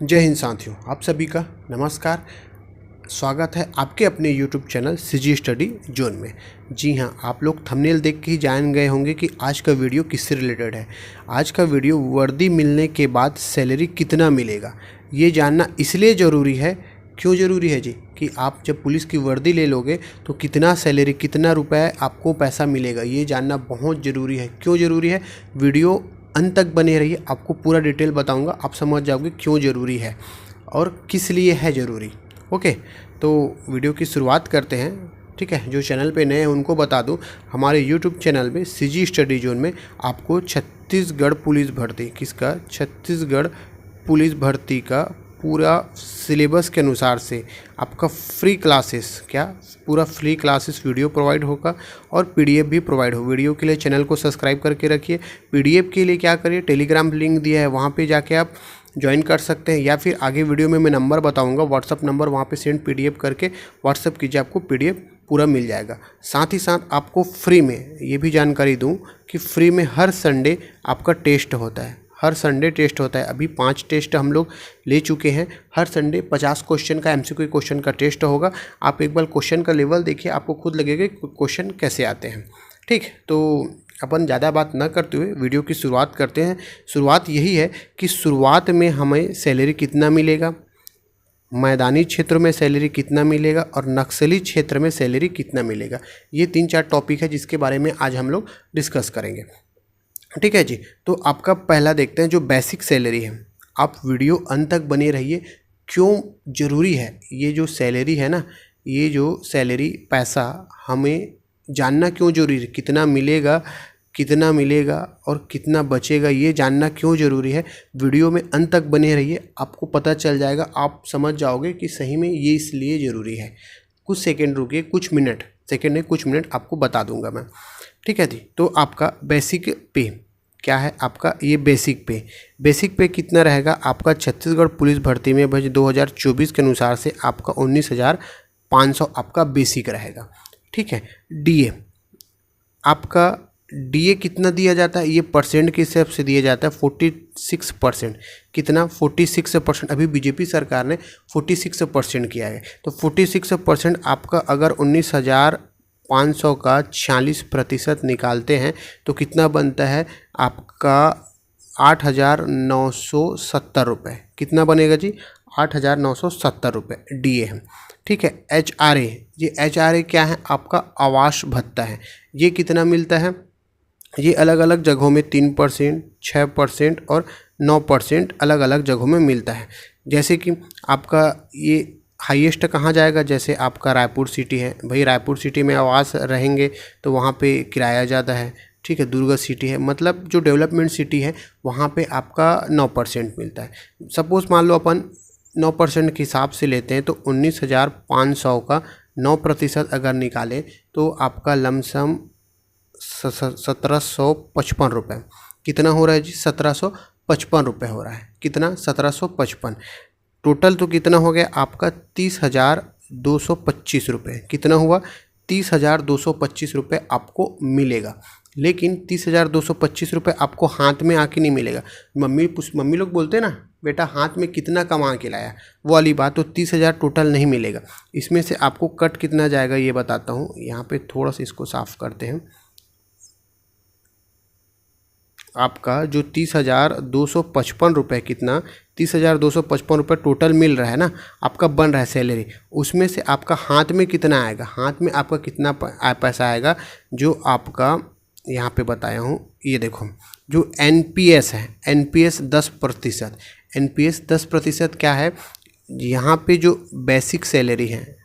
जय हिंद साथियों, आप सभी का नमस्कार। स्वागत है आपके अपने YouTube channel CG study zone में। जी हाँ, आप लोग थंबनेल देख के ही जान गए होंगे कि आज का वीडियो किससे रिलेटेड है। आज का वीडियो वर्दी मिलने के बाद सैलरी कितना मिलेगा ये जानना इसलिए ज़रूरी है। क्यों ज़रूरी है जी? कि आप जब पुलिस की वर्दी ले लोगे तो कितना सैलरी, कितना रुपए आपको पैसा मिलेगा, ये जानना बहुत ज़रूरी है। क्यों ज़रूरी है? वीडियो अंत तक बने रहिए, आपको पूरा डिटेल बताऊंगा, आप समझ जाओगे क्यों ज़रूरी है और किस लिए है ज़रूरी। ओके, तो वीडियो की शुरुआत करते हैं। ठीक है, जो चैनल पे नए हैं उनको बता दूं, हमारे यूट्यूब चैनल में सीजी स्टडी जोन में आपको छत्तीसगढ़ पुलिस भर्ती, किसका? छत्तीसगढ़ पुलिस भर्ती का पूरा सिलेबस के अनुसार से आपका फ्री क्लासेस, क्या पूरा फ्री क्लासेस वीडियो प्रोवाइड होगा और पीडीएफ भी प्रोवाइड हो। वीडियो के लिए चैनल को सब्सक्राइब करके रखिए। पीडीएफ के लिए क्या करिए, टेलीग्राम लिंक दिया है, वहाँ पे जाके आप ज्वाइन कर सकते हैं, या फिर आगे वीडियो में मैं नंबर बताऊंगा, व्हाट्सअप नंबर, वहाँ पे सेंड पीडीएफ करके व्हाट्सअप कीजिए, आपको पीडीएफ पूरा मिल जाएगा। साथ ही साथ आपको फ्री में ये भी जानकारी दूं कि फ्री में हर संडे आपका टेस्ट होता है। हर संडे टेस्ट होता है। अभी 5 टेस्ट हम लोग ले चुके हैं। हर संडे 50 क्वेश्चन का एमसीक्यू क्वेश्चन का टेस्ट होगा। आप एक बार क्वेश्चन का लेवल देखिए, आपको खुद लगेगा क्वेश्चन कैसे आते हैं। ठीक, तो अपन ज़्यादा बात न करते हुए वीडियो की शुरुआत करते हैं। शुरुआत यही है कि शुरुआत में हमें सैलरी कितना मिलेगा, मैदानी क्षेत्रों में सैलरी कितना मिलेगा और नक्सली क्षेत्र में सैलरी कितना मिलेगा। ये 3-4 टॉपिक है जिसके बारे में आज हम लोग डिस्कस करेंगे। ठीक है जी, तो आपका पहला देखते हैं जो बेसिक सैलरी है। आप वीडियो अंत तक बने रहिए। क्यों ज़रूरी है ये जो सैलरी है ना, ये जो सैलरी पैसा हमें जानना क्यों ज़रूरी है, कितना मिलेगा, कितना मिलेगा और कितना बचेगा, ये जानना क्यों ज़रूरी है। वीडियो में अंत तक बने रहिए, आपको पता चल जाएगा, आप समझ जाओगे कि सही में ये इसलिए ज़रूरी है। कुछ सेकंड रुकिए, कुछ मिनट, सेकंड नहीं कुछ मिनट आपको बता दूंगा मैं। ठीक है जी, तो आपका बेसिक पे क्या है, आपका ये बेसिक पे। बेसिक पे कितना रहेगा आपका छत्तीसगढ़ पुलिस भर्ती में भाई 2024 के अनुसार से आपका 19,500 आपका बेसिक रहेगा। ठीक है, डीए आपका, डीए कितना दिया जाता है, ये परसेंट के हिसाब से दिया जाता है 46%। कितना? 46%। अभी बीजेपी सरकार ने 46% किया है, तो 46% आपका अगर 19,500 का 46% निकालते हैं तो कितना बनता है आपका 8,970 रुपये। कितना बनेगा जी? 8,970 रुपये डीए है। ठीक है, एचआरए, ये एचआरए क्या है? आपका आवास भत्ता है। ये कितना मिलता है? ये अलग अलग जगहों में 3%, 6% और 9% अलग अलग जगहों में मिलता है। जैसे कि आपका ये हाईएस्ट कहाँ जाएगा, जैसे आपका रायपुर सिटी है, भाई रायपुर सिटी में आवास रहेंगे तो वहाँ पे किराया ज़्यादा है। ठीक है, दुर्ग सिटी है, मतलब जो डेवलपमेंट सिटी है वहाँ पे आपका 9% मिलता है। सपोज़ मान लो अपन 9% के हिसाब से लेते हैं, तो 19,500 का 9% अगर निकालें तो आपका लमसम 1755 रुपये। कितना हो रहा है जी? 1755 रुपये हो रहा है। कितना? 1755। टोटल तो कितना हो गया आपका? 30,225 रुपये। कितना हुआ? 30,225 रुपये आपको मिलेगा। लेकिन 30,225 रुपये आपको हाथ में आके नहीं मिलेगा। मम्मी लोग बोलते हैं ना, बेटा हाथ में कितना कमा के लाया, वो वाली बात। तो 30,000 टोटल नहीं मिलेगा। इसमें से आपको कट कितना जाएगा ये बताता हूँ। यहाँ पे थोड़ा सा इसको साफ करते हैं। आपका जो 30,255 रुपये, कितना? 30,255 रुपये टोटल मिल रहा है ना, आपका बन रहा है सैलरी। उसमें से आपका हाथ में कितना आएगा? हाथ में आपका कितना पैसा आएगा जो आपका यहाँ पे बताया हूँ। ये देखो, जो एनपीएस है, एनपीएस 10%। एनपीएस 10% क्या है? यहाँ पे जो बेसिक सैलरी है,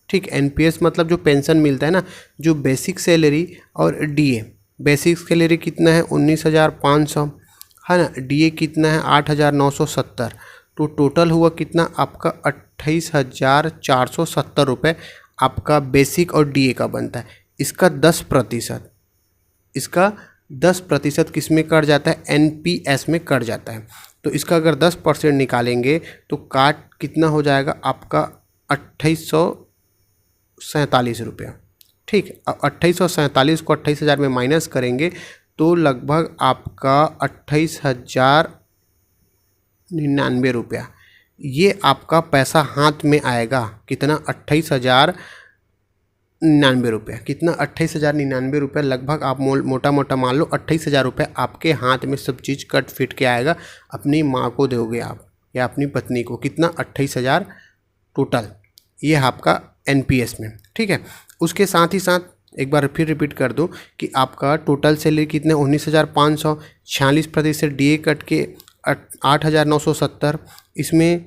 ठीक, एनपीएस मतलब जो पेंशन मिलता है ना, जो बेसिक सैलरी और डीए। बेसिक सैलरी कितना है? 19,500 है ना। डीए कितना है? 8,970। तो टोटल हुआ कितना आपका? 28,470 रुपये आपका बेसिक और डीए का बनता है। इसका 10%, इसका 10% किस में कट जाता है? एनपीएस में कट जाता है। तो इसका अगर 10% निकालेंगे तो काट कितना हो जाएगा आपका? 2847 रुपया। ठीक, 2847 को 28,000 में माइनस करेंगे तो लगभग आपका 28,099 रुपया। ये आपका पैसा हाथ में आएगा कितना, 28,099 रुपये। कितना, 28,099 रुपये लगभग। आप मोटा मोटा मान लो 28,000 रुपये आपके हाथ में सब चीज़ कट फिट के आएगा। अपनी माँ को दोगे आप या अपनी पत्नी को। कितना, 28,000 टोटल। ये आपका एनपीएस में, ठीक है। उसके साथ ही साथ एक बार फिर रिपीट कर दूं कि आपका टोटल सैलरी कितने, 19,500, 46% डीए कट के 8,970। इसमें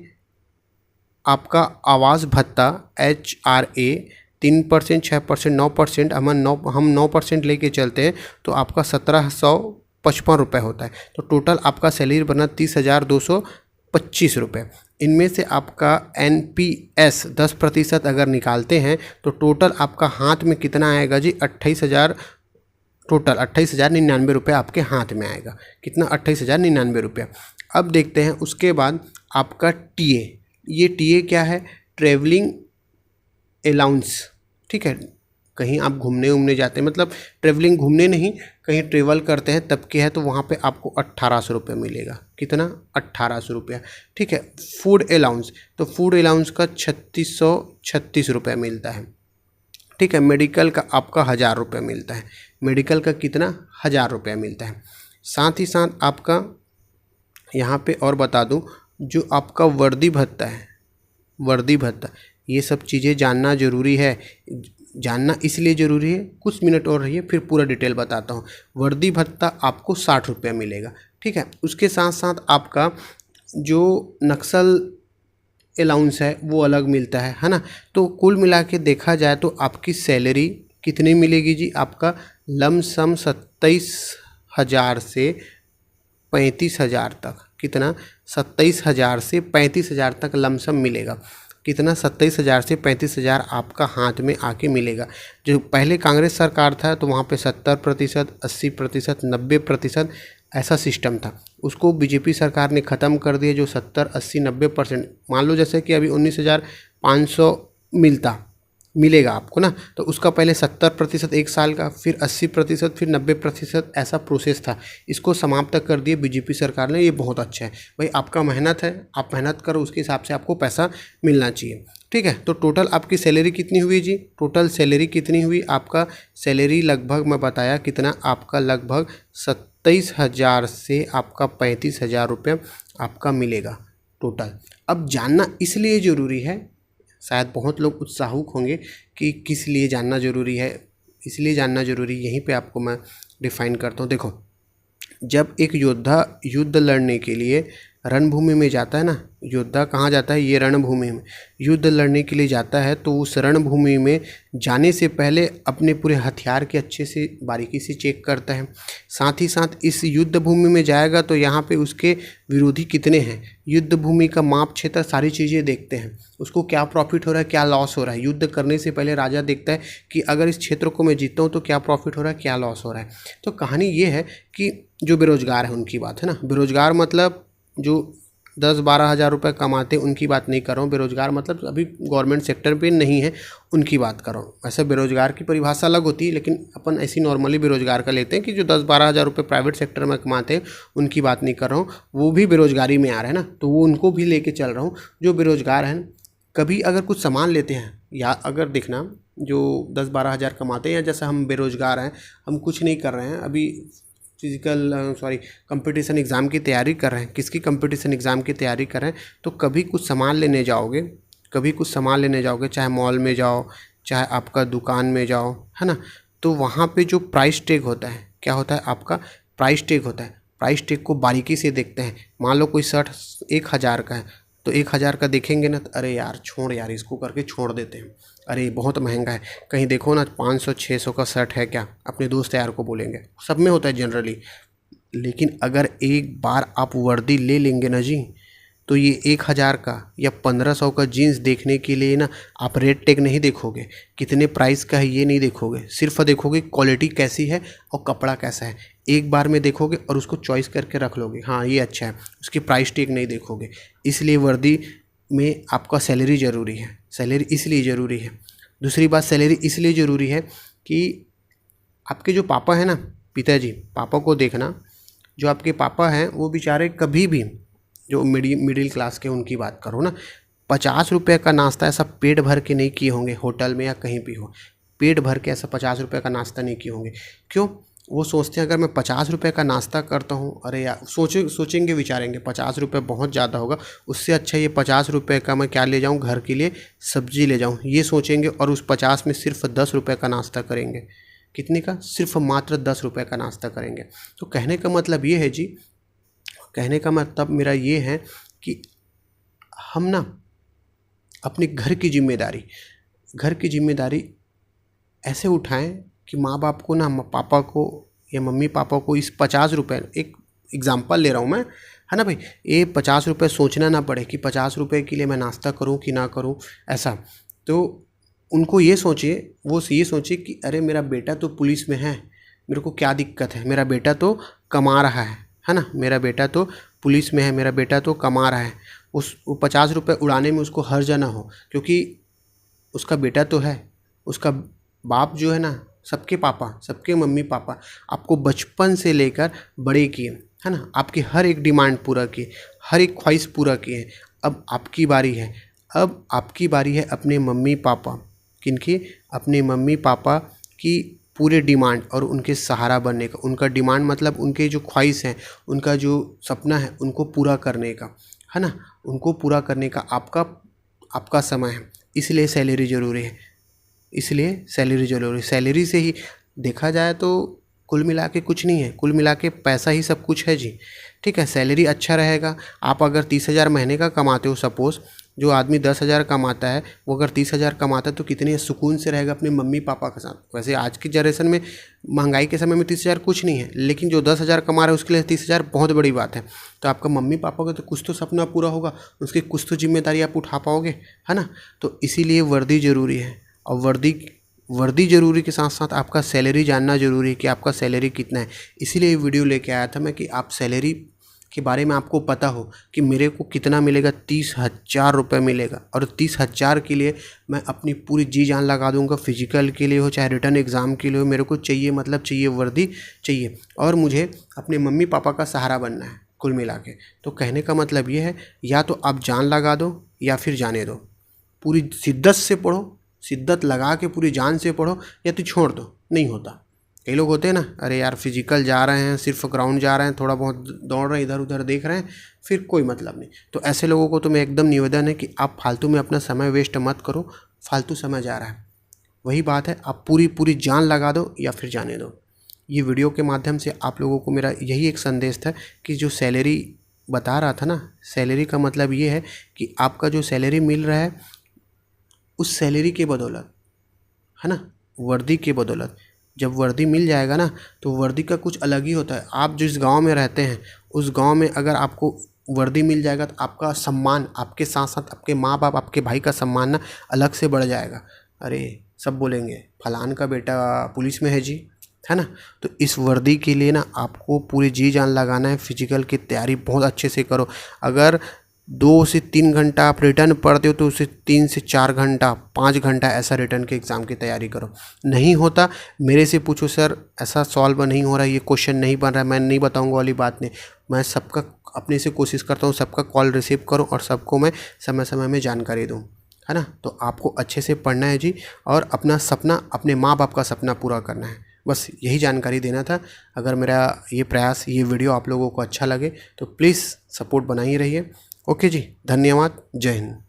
आपका आवास भत्ता HRA 3%, 6%, 9%, हम 9% लेके चलते हैं तो आपका 1,755 रुपये होता है। तो टोटल आपका सैलरी बना 30,225 रुपये। इनमें से आपका NPS 10% अगर निकालते हैं तो टोटल आपका हाथ में कितना आएगा जी, 28,000। टोटल 28,099 रुपये आपके हाथ में आएगा। कितना, 28,099 रुपये। अब देखते हैं उसके बाद आपका टीए। ये टीए क्या है, ट्रेवलिंग अलाउंस, ठीक है। कहीं आप घूमने जाते हैं, मतलब ट्रेवलिंग घूमने नहीं, कहीं ट्रेवल करते हैं तब के है, तो वहाँ पे आपको 1,800 रुपये मिलेगा। कितना, 1,800 रुपया, ठीक है। फूड अलाउंस, तो फूड अलाउंस का 3,636 रुपये मिलता है, ठीक है। मेडिकल का आपका 1,000 रुपये मिलता है। मेडिकल का कितना, 1,000 रुपया मिलता है। साथ ही साथ आपका यहाँ पे और बता दूँ, जो आपका वर्दी भत्ता है, वर्दी भत्ता, ये सब चीज़ें जानना ज़रूरी है। जानना इसलिए ज़रूरी है, कुछ मिनट और रहिए फिर पूरा डिटेल बताता हूँ। वर्दी भत्ता आपको 60 रुपये मिलेगा, ठीक है। उसके साथ साथ आपका जो नक्सल अलाउंस है वो अलग मिलता है ना। तो कुल मिला के देखा जाए तो आपकी सैलरी कितनी मिलेगी जी, आपका लमसम 27,000 से 35,000 तक। कितना, 27,000 से 35,000 तक लमसम मिलेगा। कितना, 27,000 से 35,000 आपका हाथ में आके मिलेगा। जो पहले कांग्रेस सरकार था तो वहाँ पे 70%, 80%, 90% ऐसा सिस्टम था। उसको बीजेपी सरकार ने ख़त्म कर दिया, जो 70, 80, 90%। मान लो जैसे कि अभी 19,500 मिलेगा आपको ना, तो उसका पहले 70% एक साल का, फिर 80%, फिर 90%, ऐसा प्रोसेस था। इसको समाप्त कर दिए बीजेपी सरकार ने। ये बहुत अच्छा है भाई, आपका मेहनत है, आप मेहनत करो, उसके हिसाब से आपको पैसा मिलना चाहिए, ठीक है। तो टोटल आपकी सैलरी कितनी हुई जी, टोटल सैलरी कितनी हुई, आपका सैलरी लगभग मैं बताया कितना, आपका लगभग 27,000 से आपका 35,000 रुपये आपका मिलेगा टोटल। अब जानना इसलिए ज़रूरी है, शायद बहुत लोग उत्साहुक होंगे कि किस लिए जानना ज़रूरी है। इसलिए जानना ज़रूरी, यहीं पे आपको मैं डिफ़ाइन करता हूँ। देखो, जब एक योद्धा युद्ध लड़ने के लिए रणभूमि में जाता है ना, योद्धा कहाँ जाता है, ये रणभूमि में युद्ध लड़ने के लिए जाता है, तो उस रणभूमि में जाने से पहले अपने पूरे हथियार के अच्छे से बारीकी से चेक करता है। साथ ही साथ इस युद्ध भूमि में जाएगा तो यहाँ पे उसके विरोधी कितने हैं, युद्ध भूमि का माप क्षेत्र, सारी चीज़ें देखते हैं। उसको क्या प्रॉफिट हो रहा है, क्या लॉस हो रहा है। युद्ध करने से पहले राजा देखता है कि अगर इस क्षेत्र को मैं जीतता हूँ तो क्या प्रॉफिट हो रहा है, क्या लॉस हो रहा है। तो कहानी ये है कि जो बेरोजगार है उनकी बात है ना, बेरोजगार मतलब जो 10-12 हज़ार रुपये कमाते हैं उनकी बात नहीं कर रहा हूँ। बेरोजगार मतलब अभी गवर्नमेंट सेक्टर पे नहीं है, उनकी बात कर रहा हूँ। वैसे बेरोजगार की परिभाषा अलग होती है, लेकिन अपन ऐसी नॉर्मली बेरोजगार का लेते हैं कि जो 10-12 हज़ार रुपये प्राइवेट सेक्टर में कमाते हैं, उनकी बात नहीं कर रहा हूँ। वो भी बेरोजगारी में आ रहे हैं ना, तो वो उनको भी लेके चल रहा हूँ। जो बेरोजगार हैं, कभी अगर कुछ सामान लेते हैं, या अगर देखना जो 10-12 हज़ार कमाते हैं, या जैसा हम बेरोजगार हैं, हम कुछ नहीं कर रहे हैं अभी, कंपटीशन एग्ज़ाम की तैयारी कर रहे हैं। किसकी कंपटीशन एग्ज़ाम की तैयारी कर रहे हैं, तो कभी कुछ सामान लेने जाओगे, चाहे मॉल में जाओ, चाहे आपका दुकान में जाओ, है ना, तो वहाँ पे जो प्राइस टैग होता है, क्या होता है, आपका प्राइस टैग होता है। प्राइस टैग को बारीकी से देखते हैं। मान लो कोई शर्ट 1,000 का है, तो 1,000 का देखेंगे ना, तो अरे यार छोड़ यार, इसको करके छोड़ देते हैं, अरे बहुत महंगा है। कहीं देखो ना 500-600 का शर्ट है क्या, अपने दोस्त यार को बोलेंगे, सब में होता है जनरली। लेकिन अगर एक बार आप वर्दी ले लेंगे ना जी, तो ये 1,000 का या 1,500 का जीन्स देखने के लिए ना, आप रेट टैग नहीं देखोगे, कितने प्राइस का है ये नहीं देखोगे, सिर्फ देखोगे क्वालिटी कैसी है और कपड़ा कैसा है। एक बार में देखोगे और उसको चॉइस करके रख लोगे, हाँ ये अच्छा है, उसकी प्राइस टैग नहीं देखोगे। इसलिए वर्दी में आपका सैलरी ज़रूरी है। सैलरी इसलिए ज़रूरी है, दूसरी बात सैलरी इसलिए ज़रूरी है कि आपके जो पापा हैं ना, पिताजी, पापा को देखना, जो आपके पापा हैं वो बेचारे कभी भी जो मिडिल क्लास के उनकी बात करो ना, 50 रुपये का नाश्ता ऐसा पेट भर के नहीं किए होंगे होटल में या कहीं भी हो, पेट भर के ऐसा 50 रुपये का नाश्ता नहीं किए होंगे। क्यों? वो सोचते हैं अगर मैं 50 रुपये का नाश्ता करता हूँ, अरे यार सोचेंगे विचारेंगे 50 रुपये बहुत ज़्यादा होगा, उससे अच्छा ये 50 रुपये का मैं क्या ले जाऊँ, घर के लिए सब्जी ले जाऊँ, ये सोचेंगे। और उस 50 में सिर्फ 10 रुपये का नाश्ता करेंगे। कितने का? सिर्फ मात्र 10 रुपये का नाश्ता करेंगे। तो कहने का मतलब ये है जी, कहने का मतलब मेरा ये है कि हम ना अपने घर की जिम्मेदारी ऐसे उठाएं कि माँ बाप को ना, पापा को या मम्मी पापा को इस 50 रुपये, एक एग्जांपल ले रहा हूँ मैं, है ना भाई, ये 50 रुपये सोचना ना पड़े कि 50 रुपये के लिए मैं नाश्ता करूँ कि ना करूँ, ऐसा। तो उनको ये सोचिए, वो ये सोचिए कि अरे मेरा बेटा तो पुलिस में है, मेरे को क्या दिक्कत है, मेरा बेटा तो कमा रहा है ना, मेरा बेटा तो पुलिस में है, मेरा बेटा तो कमा रहा है। वो 50 रुपये उड़ाने में उसको हर्ज ना हो, क्योंकि उसका बेटा तो है, उसका बाप जो है ना, सबके पापा, सबके मम्मी पापा आपको बचपन से लेकर बड़े किए, है ना, आपकी हर एक डिमांड पूरा किए, हर एक ख्वाहिश पूरा किए। अब आपकी बारी है, अब आपकी बारी है अपने मम्मी पापा, किनकी? अपने मम्मी पापा की पूरे डिमांड और उनके सहारा बनने का। उनका डिमांड मतलब उनके जो ख्वाहिश हैं, उनका जो सपना है, उनको पूरा करने का, है ना, उनको पूरा करने का आपका समय है। इसलिए सैलरी ज़रूरी है, सैलरी से ही देखा जाए तो कुल मिला के कुछ नहीं है, कुल मिला के पैसा ही सब कुछ है जी। ठीक है, सैलरी अच्छा रहेगा। आप अगर 30,000 महीने का कमाते हो, सपोज़ जो आदमी 10,000 कमाता है, वो अगर 30,000 कमाता है तो कितने सुकून से रहेगा अपने मम्मी पापा के साथ। वैसे आज की जनरेशन में, महंगाई के समय में 30,000 कुछ नहीं है, लेकिन जो 10,000 कमा रहा है उसके लिए 30,000 बहुत बड़ी बात है। तो आपका मम्मी पापा का तो कुछ तो सपना पूरा होगा, उसकी कुछ तो जिम्मेदारी आप उठा पाओगे, है ना। तो इसीलिए वर्दी ज़रूरी है, और वर्दी ज़रूरी के साथ साथ आपका सैलरी जानना ज़रूरी है कि आपका सैलरी कितना है। इसीलिए ये वीडियो लेके आया था मैं कि आप सैलरी के बारे में आपको पता हो कि मेरे को कितना मिलेगा। 30,000 रुपये मिलेगा, और 30,000 के लिए मैं अपनी पूरी जी जान लगा दूंगा। फिजिकल के लिए हो चाहे रिटर्न एग्ज़ाम के लिए हो, मेरे को चाहिए, मतलब चाहिए, वर्दी चाहिए, और मुझे अपने मम्मी पापा का सहारा बनना है कुल मिला के। तो कहने का मतलब ये है, या तो आप जान लगा दो या फिर जाने दो। पूरी शिद्दत से पढ़ो, शिद्दत लगा के पूरी जान से पढ़ो, या तो छोड़ दो। नहीं होता, कई लोग होते हैं ना, अरे यार फिजिकल जा रहे हैं, सिर्फ ग्राउंड जा रहे हैं, थोड़ा बहुत दौड़ रहे हैं, इधर उधर देख रहे हैं, फिर कोई मतलब नहीं। तो ऐसे लोगों को तो मैं एकदम निवेदन है कि आप फालतू में अपना समय वेस्ट मत करो, फालतू समय जा रहा है। वही बात है, आप पूरी जान लगा दो या फिर जाने दो। ये वीडियो के माध्यम से आप लोगों को मेरा यही एक संदेश था कि जो सैलरी बता रहा था ना, सैलरी का मतलब ये है कि आपका जो सैलरी मिल रहा है, उस सैलरी के बदौलत, है ना, वर्दी के बदौलत, जब वर्दी मिल जाएगा ना, तो वर्दी का कुछ अलग ही होता है। आप जिस गांव में रहते हैं, उस गांव में अगर आपको वर्दी मिल जाएगा तो आपका सम्मान, आपके साथ साथ आपके माँ बाप, आपके भाई का सम्मान ना अलग से बढ़ जाएगा। अरे सब बोलेंगे फलान का बेटा पुलिस में है जी, है ना। तो इस वर्दी के लिए ना आपको पूरी जी जान लगाना है। फिजिकल की तैयारी बहुत अच्छे से करो। अगर 2 से 3 घंटा आप रिटर्न पढ़ते हो तो उसे 3 से 4 घंटा, 5 घंटा ऐसा रिटर्न के एग्ज़ाम की तैयारी करो। नहीं होता मेरे से पूछो, सर ऐसा सॉल्व नहीं हो रहा है, ये क्वेश्चन नहीं बन रहा है, मैं नहीं बताऊंगा वाली बात नहीं। मैं सबका अपने से कोशिश करता हूँ, सबका कॉल रिसीव करूँ और सबको मैं समय समय में जानकारी दूँ, है ना। तो आपको अच्छे से पढ़ना है जी, और अपना सपना, अपने माँ बाप का सपना पूरा करना है। बस यही जानकारी देना था। अगर मेरा ये प्रयास, ये वीडियो आप लोगों को अच्छा लगे तो प्लीज़ सपोर्ट बनाए रहिए। ओके जी, धन्यवाद, जय हिंद।